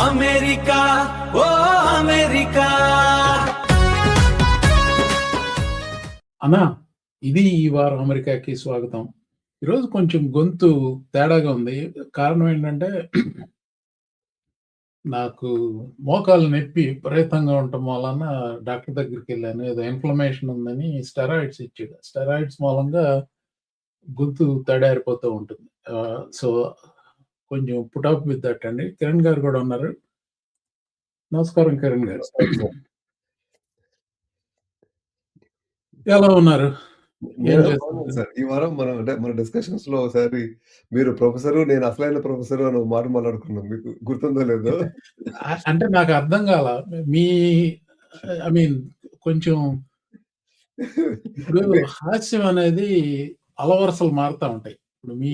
America ఓ America. అన్నా, ఇది ఈ వారం అమెరికాకి స్వాగతం. ఈరోజు కొంచెం గొంతు తేడాగా ఉంది. కారణం ఏంటంటే నాకు మోకాలు నొప్పి విపరీతంగా ఉండటం వలన డాక్టర్ దగ్గరికెళ్ళాను. ఏదో ఇన్‌ఫ్లమేషన్ ఉందని స్టెరాయిడ్స్ ఇచ్చాడు. స్టెరాయిడ్స్ మూలంగా గొంతు తడారిపోతూ ఉంటుంది. సో, కొంచెం పుట్ అప్ విత్ దట్ అండి. కిరణ్ గారు కూడా ఉన్నారు. నమస్కారం కిరణ్ గారు. ఎలా ఉన్నారు? ఏం చేస్తున్నారు? సార్ ఈ వారం మనం అంటే మన డిస్కషన్స్ లో ఒకసారి మీరు ప్రొఫెసరు, నేను అసలైన ప్రొఫెసరు అని ఒక మాట మాట్లాడుకున్నాం. మీకు గుర్తుందో లేదో? అంటే నాకు అర్థం కాల. మీ ఐ మీన్ కొంచెం ఇప్పుడు హాస్యం అనేది అలవరసలు మారుతా ఉంటాయి. ఇప్పుడు మీ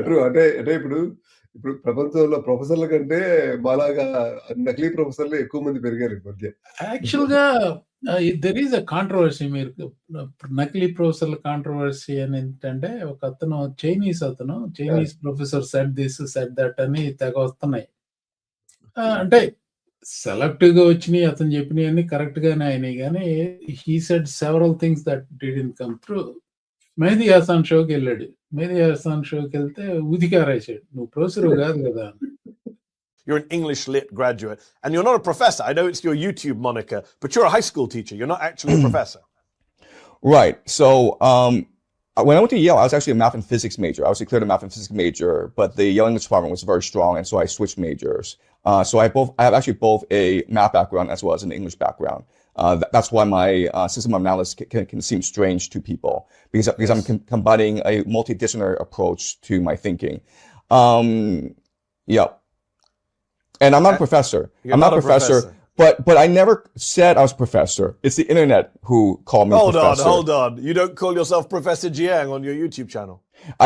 ట్రూ. అంటే ఇప్పుడు ప్రపంచంలో ప్రొఫెసర్ల కంటే మాలాగా నకిలీ ప్రొఫెసర్‌లే ఎక్కువ మంది పెరిగారు ఈ మధ్య. యాక్చువల్‌గా దేర్ ఈస్ ఎ కాంట్రోవర్సీ. మీరు నకిలీ ప్రొఫెసర్‌ల కాంట్రోవర్సీ అని ఏంటంటే ఒకతను Chinese professor said this, said that అని తెగ వస్తున్నాయి. అంటే సెలెక్టివ్‌గా వచ్చినియి, అతను చెప్పినయన్నీ కరెక్ట్ గానే అయినాయి గానీ, he said several things that didn't come through. Mehdi Hasan షోకెళ్ళాడు. మెహదీ హసన్ షోకెళ్తే ఉతికారేసాడు. నువ్వు ప్రొఫెసర్‌వి కాదు కదా! You're an English lit graduate, and you're not a professor. I know it's your YouTube moniker, but you're a high school teacher. You're not actually a professor. Right. So when I went to Yale, I was actually a math and physics major. I was declared a math and physics major, but the Yale English department was very strong, and so I switched majors. So I have actually both a math background as well as an English background. That's why my system of analysis can seem strange to people, because I'm combining a multidisciplinary approach to my thinking. Yeah. And I'm not a professor. You're I'm not a professor. But I never said I was a professor. It's the internet who called me professor. Hold on. You don't call yourself Professor Jiang on your YouTube channel.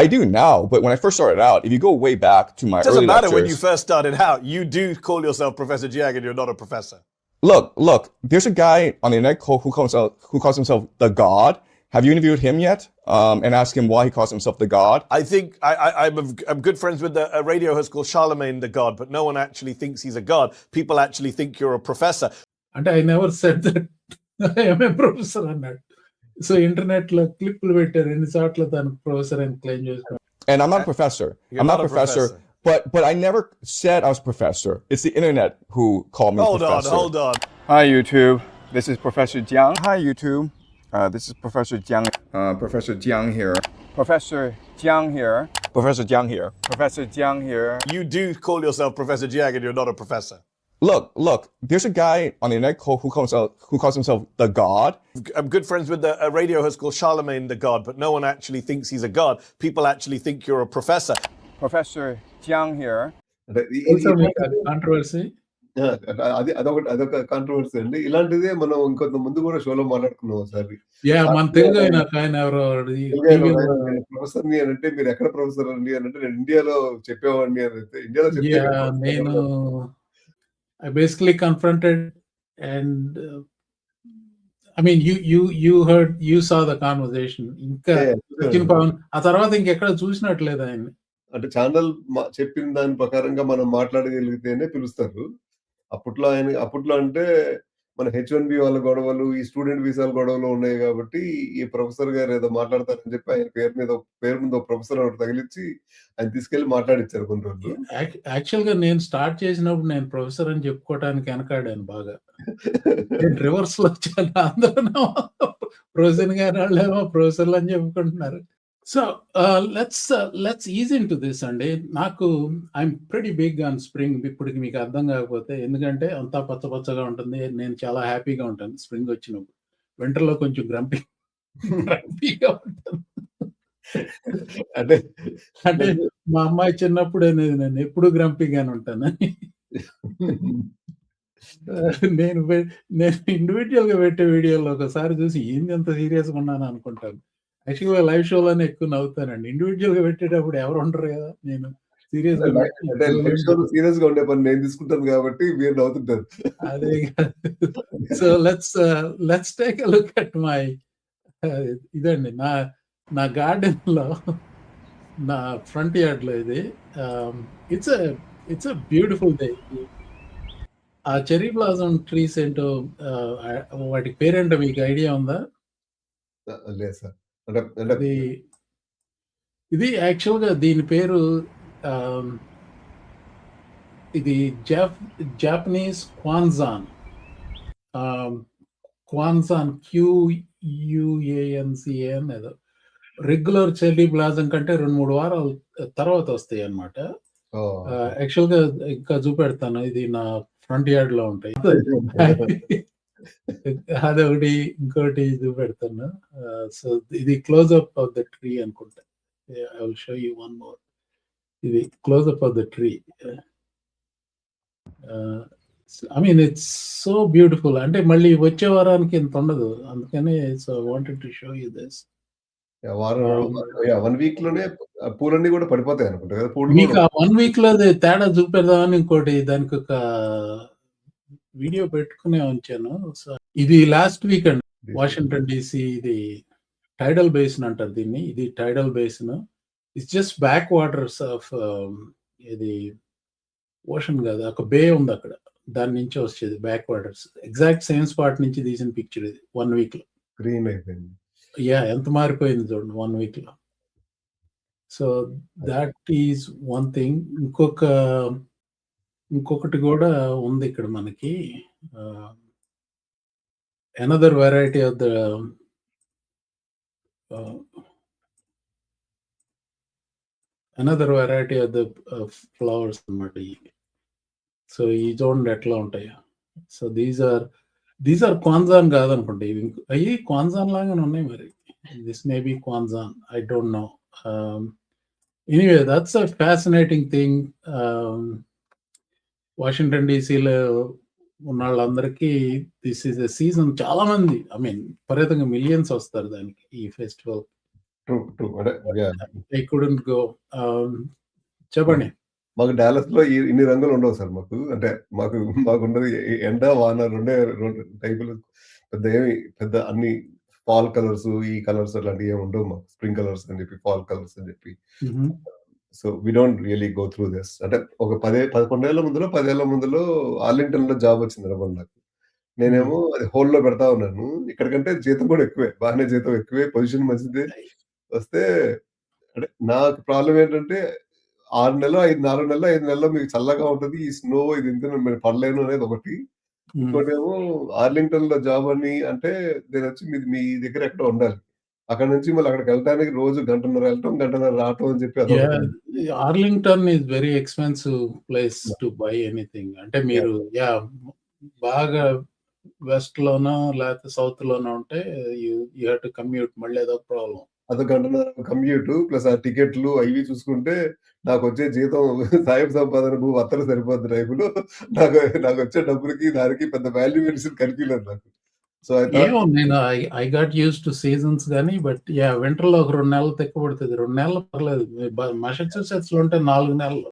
I do now, but when I first started out, if you go way back to my It doesn't early matter lectures, when you first started out. You do call yourself Professor Jiang and you're not a professor. Look, there's a guy on the internet who calls himself the God. Have you interviewed him yet? And asked him why he calls himself the God? I think I'm good friends with a radio host called Charlemagne the God, but no one actually thinks he's a god. People actually think you're a professor. అంటే I never said that I am a professor అన్నాడు. So ఇంటర్నెట్‌లో క్లిప్పులు పెట్టారు. ఎన్ని సార్లు తను professor అని claim చేసుకున్నాడు. And I'm not a professor. You're I'm not not a a professor. But I never said I was a professor. It's the internet who called me professor. Hold on. Hi, YouTube. This is Professor Jiang. Hi, YouTube. This is Professor Jiang. Professor Jiang here. Professor Jiang here. Professor Jiang here. Professor Jiang here. You do call yourself Professor Jiang and you're not a professor. Look. There's a guy on the internet who calls himself the God. I'm good friends with a radio host called Charlemagne the God, but no one actually thinks he's a god. People actually think you're a professor. Professor Jiang here. అంటే controversy. అదొక controversy అండి. ఇలాంటిదే మనం ఇంకొంత ముందు కూడా షోలో మాట్లాడుకున్నాం ఒకసారి. మన తెలుగు ఆయన ఎవరో ప్రొఫెసర్‌ని అనంటే మీరు ఎక్కడ ప్రొఫెసర్ అండి అనంటే నేను ఇండియాలో చెప్పేవాడిని అని అంటే ఇండియాలో నేను I basically confronted and I mean you saw the conversation. ఇంకా సచిన్ పవన్ ఆ తర్వాత ఇంకెక్కడ చూసినట్లేదు ఆయన్ని. అంటే ఛానల్ చెప్పిన దాని ప్రకారంగా మనం మాట్లాడగలిగితేనే పిలుస్తారు. అప్పట్లో అంటే మన హెచ్-1బీ వాళ్ళ గొడవలు, ఈ స్టూడెంట్ వీసాల గొడవలు ఉన్నాయి కాబట్టి ఈ ప్రొఫెసర్ గారు ఏదో మాట్లాడతారని చెప్పి ఆయన పేరు మీద ఒక ప్రొఫెసర్ ఒకటి తగిలించి ఆయన తీసుకెళ్లి మాట్లాడిచ్చారు కొన్ని రోజులు. యాక్చువల్‌గా నేను స్టార్ట్ చేసినప్పుడు నేను ప్రొఫెసర్ అని చెప్పుకోవడానికి వెనకాడాను బాగా. నేను రివర్స్‌లో వచ్చాను. అందరూ ప్రొఫెసర్ గారు వాళ్ళేమో ప్రొఫెసర్లు అని చెప్పుకుంటున్నారు. So let's ease into this అండి. నాకు I'm pretty big on spring. ఇప్పటికి మీకు అర్థం కాకపోతే, ఎందుకంటే అంతా పచ్చగా ఉంటుంది. నేను చాలా హ్యాపీగా ఉంటాను స్ప్రింగ్ వచ్చినప్పుడు. వింటర్‌లో కొంచెం గ్రంపీగా ఉంటాను. అంటే మా అమ్మాయి చిన్నప్పుడు అనేది నేను ఎప్పుడు గ్రంపీగానే ఉంటానని. నేను ఇండివిడ్యువల్‌గా పెట్టే వీడియోలో ఒకసారి చూసి ఏంది అంత సీరియస్‌గా ఉన్నాను అనుకుంటాను. యాక్చువల్‌గా లైవ్ షోలోనే ఎక్కువ నవ్వుతానండి. ఇండివిడ్యువల్‌గా పెట్టేటప్పుడు ఎవరు ఉండరు కదా! నేను సీరియస్‌గా అంటే లైవ్ షోలో సీరియస్‌గా ఉండే పని నేను తీసుకుంటాను కాబట్టి మీరు నవ్వుతుంటారు. అదే కాదు. So let's take a look at my ఇదండి నా గార్డెన్‌లో, నా ఫ్రంట్ యార్డ్‌లో ఇది. It's a beautiful day. ఆ చెర్రీ బ్లాసమ్ ట్రీస్ ఏంటో వాటికి పేరేంటో మీకు ఐడియా ఉందా? లేదు సార్. అంటే ఇది యాక్చువల్‌గా దీని పేరు ఇది జాపనీస్ క్వాన్జాన్. క్వాన్జాన్ QUANCAN ఏదో. రెగ్యులర్ చెర్రీ బ్లాసమ్ కంటే 2-3 వారాలు తర్వాత వస్తాయన్నమాట. యాక్చువల్‌గా ఇంకా చూపెడతాను. ఇది నా ఫ్రంట్ యార్డ్‌లో ఉంటాయి. అదొకటి, ఇంకోటి చూపెడతాను. సో ఇది క్లోజప్ ఆఫ్ ద ట్రీ అనుకుంటా. I will show you one more. ఇది closeup of the tree. I mean it's so beautiful. అంటే మళ్ళీ వచ్చే వారానికి ఇంత ఉండదు. అందుకని so wanted to show you this. వారం 1 వీక్ లోనే పూలన్నీ కూడా పడిపోతాయి అనుకుంటా కదా! పూలు మీకు ఆ 1 వీక్ లో తేడా చూపెడదామని ఇంకోటి దానికి ఒక వీడియో పెట్టుకునే ఉంచాను. సో ఇది లాస్ట్ వీక్ అండి. వాషింగ్టన్ డీసీ ఇది టైడల్ బేసిన్ అంటారు దీన్ని. ఇది టైడల్ basin. It's just back waters of ఇది ఓషన్ కాదు, ఒక బే ఉంది అక్కడ. దాని నుంచి వచ్చేది back waters. Exact same spot నుంచి తీసిన పిక్చర్ ఇది 1 వీక్ లో. గ్రీన్ అయిపోయింది. ఎంత మారిపోయింది చూడండి 1 వీక్ లో. So that is one thing. ఇంకొకటి కూడా ఉంది ఇక్కడ మనకి. Another variety of the flowers అన్నమాట ఇవి. సో ఈ చూడండి ఎట్లా ఉంటాయి. సో దీస్ ఆర్ క్వాన్జాన్ కాదనుకుంటా. ఇవి అవి క్వాన్జాన్ లాగానే ఉన్నాయి మరి. This may be Kwanzan, I don't know. Anyway that's a fascinating thing. Washington డీసీలో ఉన్న వాళ్ళందరికీ దిస్ ఈజ్ ఎ సీజన్. చాలా మంది, ఐ మీన్ విపరీతంగా మిలియన్స్ వస్తారు దానికి, ఈ ఫెస్టివల్. I couldn't go. చెప్పండి. మాకు డాలస్ లో ఇన్ని రంగులు ఉండవు సార్. మాకు అంటే మాకున్నది ఎండ, వాన రెండే టైపులు. పెద్ద అన్ని ఫాల్ కలర్స్, ఈ కలర్స్ అట్లాంటివి ఏమి ఉండవు మాకు. స్ప్రింగ్ కలర్స్ అని చెప్పి, ఫాల్ కలర్స్ అని చెప్పి. So we don't really go through this. అంటే ఒక 11 ఏళ్ల ముందులో ఆర్లింగ్టన్ లో జాబ్ వచ్చింది నాకు. నేనేమో అది హోల్‌లో పెడతా ఉన్నాను. ఇక్కడికంటే జీతం కూడా ఎక్కువే. బాగానే జీతం ఎక్కువే. పొజిషన్ మంచిదే. వస్తే అంటే నాకు ప్రాబ్లమ్ ఏంటంటే 4 నెలల్లో మీకు చల్లగా ఉంటది. ఈ స్నో ఇది ఇంత నేను పడలేను అనేది ఒకటి. ఇంకోటేమో ఆర్లింగ్టన్‌లో జాబ్ అని అంటే నేనొచ్చి మీ దగ్గర ఎక్కడో ఉండాలి. అక్కడి నుంచి మళ్ళీ అక్కడికి వెళ్ళడానికి రోజు గంటన్నర వెళ్ళటం, గంటన్నర రావటం అని చెప్పి Arlington is very expensive place to buy anything. అంటే మీరు బాగా వెస్ట్ లోనో లేకపోతే సౌత్ లోనో ఉంటే యూ హావ్ టు కమ్యూట్. మళ్ళీ ఏదో ప్రాబ్లం. అదొక గంటన్నర కమ్యూట్ ప్లస్ ఆ టికెట్లు అవి చూసుకుంటే నాకొచ్చే జీతం సాయం సంపాదన అత్తలు సరిపోద్ది టైపులో. నాకొచ్చే డబ్బులకి దానికి పెద్ద వాల్యుయేషన్ కనిపించలేదు నాకు. సో ఏమో నేను I got used to seasons గానీ, బట్ వింటర్ లో ఒక 2 నెలలు తిక్కబడుతుంది. 2 నెలలు పర్లేదు. మసాచుసెట్స్ లో ఉంటే 4 నెలలు.